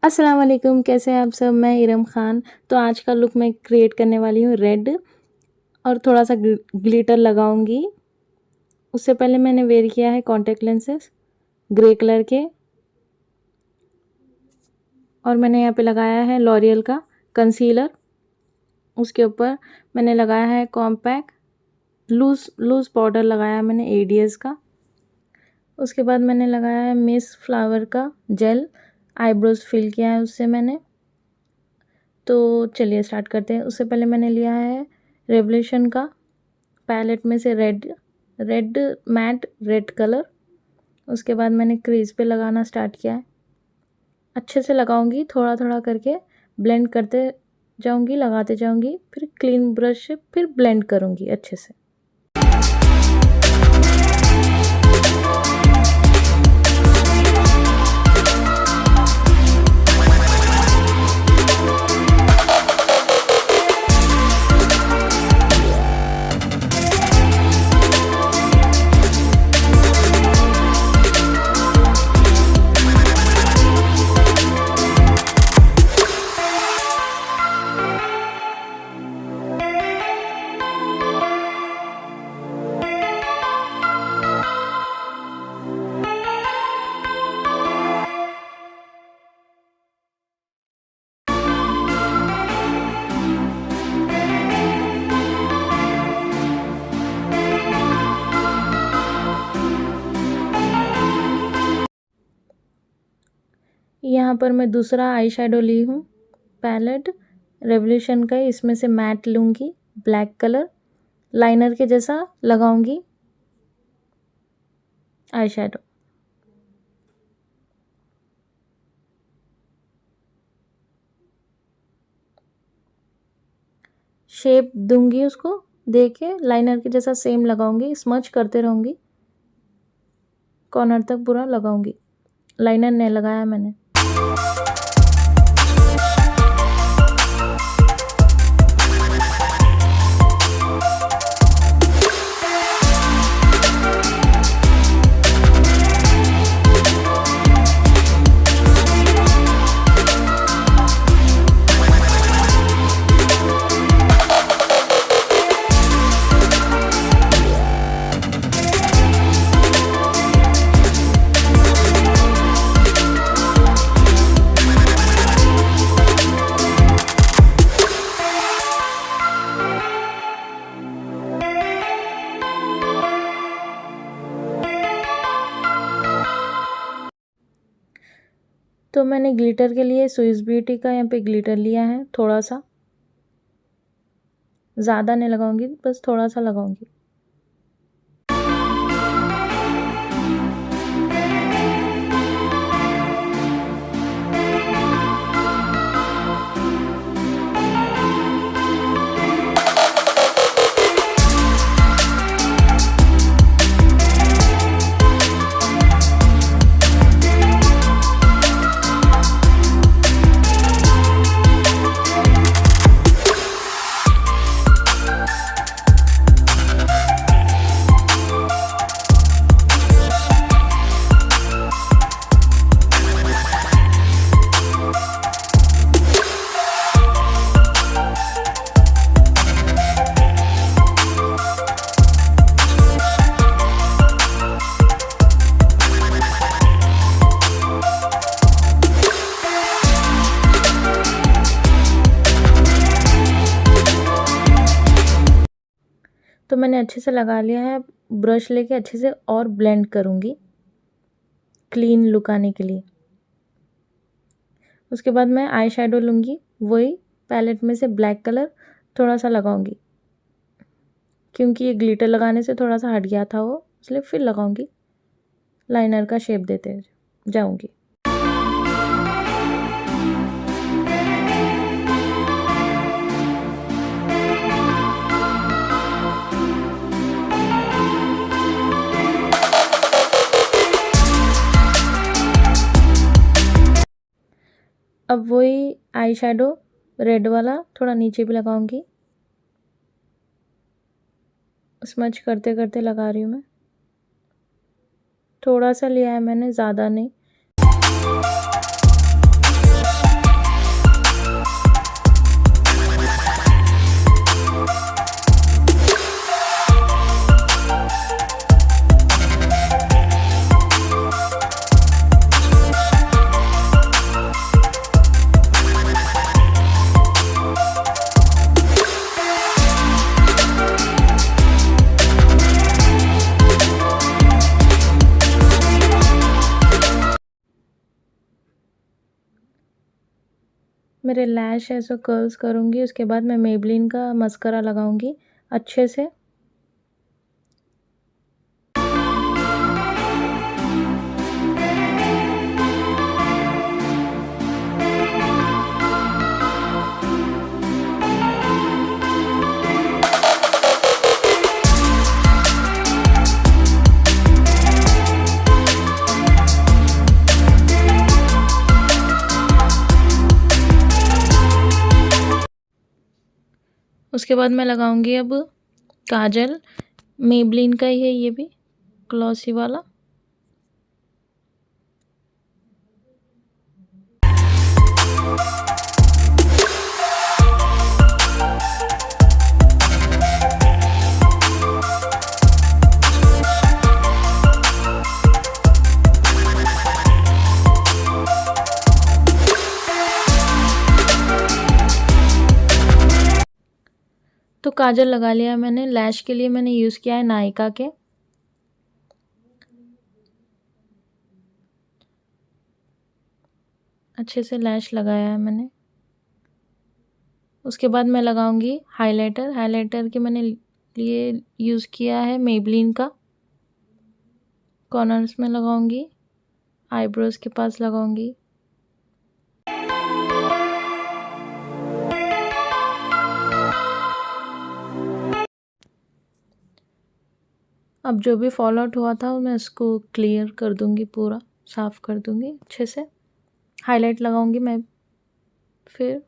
अस्सलाम वालेकुम, कैसे हैं आप सब? मैं इरम खान। तो आज का लुक मैं क्रिएट करने वाली हूँ रेड और थोड़ा सा ग्लिटर लगाऊंगी। उससे पहले मैंने वेयर किया है कॉन्टैक्ट लेंसेज ग्रे कलर के, और मैंने यहाँ पे लगाया है लॉरियल का कंसीलर। उसके ऊपर मैंने लगाया है कॉम्पैक्ट लूज़ पाउडर लगाया है मैंने एडीएस का। उसके बाद मैंने लगाया है मिस फ्लावर का जेल, आईब्रोज फिल किया है उससे मैंने। तो चलिए स्टार्ट करते हैं। उससे पहले मैंने लिया है रेवोल्यूशन का पैलेट में से रेड मैट रेड कलर। उसके बाद मैंने क्रीज पे लगाना स्टार्ट किया है। अच्छे से लगाऊंगी, थोड़ा थोड़ा करके ब्लेंड करते जाऊंगी, लगाते जाऊंगी, फिर क्लीन ब्रश से फिर ब्लेंड करूंगी अच्छे से। यहाँ पर मैं दूसरा आई शेडो ली हूँ पैलेट रेवोल्यूशन का, इसमें से मैट लूँगी ब्लैक कलर, लाइनर के जैसा लगाऊंगी आई शेडो। शेप दूंगी उसको, देखे लाइनर के जैसा सेम लगाऊंगी, स्मच करते रहूँगी, कॉर्नर तक पूरा लगाऊंगी। लाइनर नहीं लगाया मैंने। तो मैंने ग्लिटर के लिए स्विस ब्यूटी का यहाँ पे ग्लिटर लिया है, थोड़ा सा, ज़्यादा नहीं लगाऊंगी, बस थोड़ा सा लगाऊंगी। तो मैंने अच्छे से लगा लिया है। ब्रश लेके अच्छे से और ब्लेंड करूँगी क्लीन लुक आने के लिए। उसके बाद मैं आई शेडो लूँगी, वही पैलेट में से ब्लैक कलर थोड़ा सा लगाऊंगी, क्योंकि ये ग्लिटर लगाने से थोड़ा सा हट गया था वो, इसलिए फिर लगाऊंगी। लाइनर का शेप देते जाऊंगी। अब वही आई शेडो रेड वाला थोड़ा नीचे भी लगाऊंगी, स्मच करते करते लगा रही हूँ मैं। थोड़ा सा लिया है मैंने, ज़्यादा नहीं। मेरे लैश ऐसे कर्ल्स करूँगी। उसके बाद मैं मेबलिन का मस्करा लगाऊंगी अच्छे से। उसके बाद मैं लगाऊंगी अब काजल। मेबलिन का ही है ये भी, ग्लॉसी वाला। तो काजल लगा लिया मैंने। लैश के लिए मैंने यूज़ किया है नायका के। अच्छे से लैश लगाया है मैंने। उसके बाद मैं लगाऊंगी हाइलाइटर। हाइलाइटर के मैंने लिए यूज़ किया है मेबलिन का। कॉर्नर्स में लगाऊंगी, आईब्रोज के पास लगाऊंगी। अब जो भी फॉल आउट हुआ था मैं उसको क्लियर कर दूंगी, पूरा साफ़ कर दूंगी अच्छे से। हाईलाइट लगाऊंगी मैं फिर।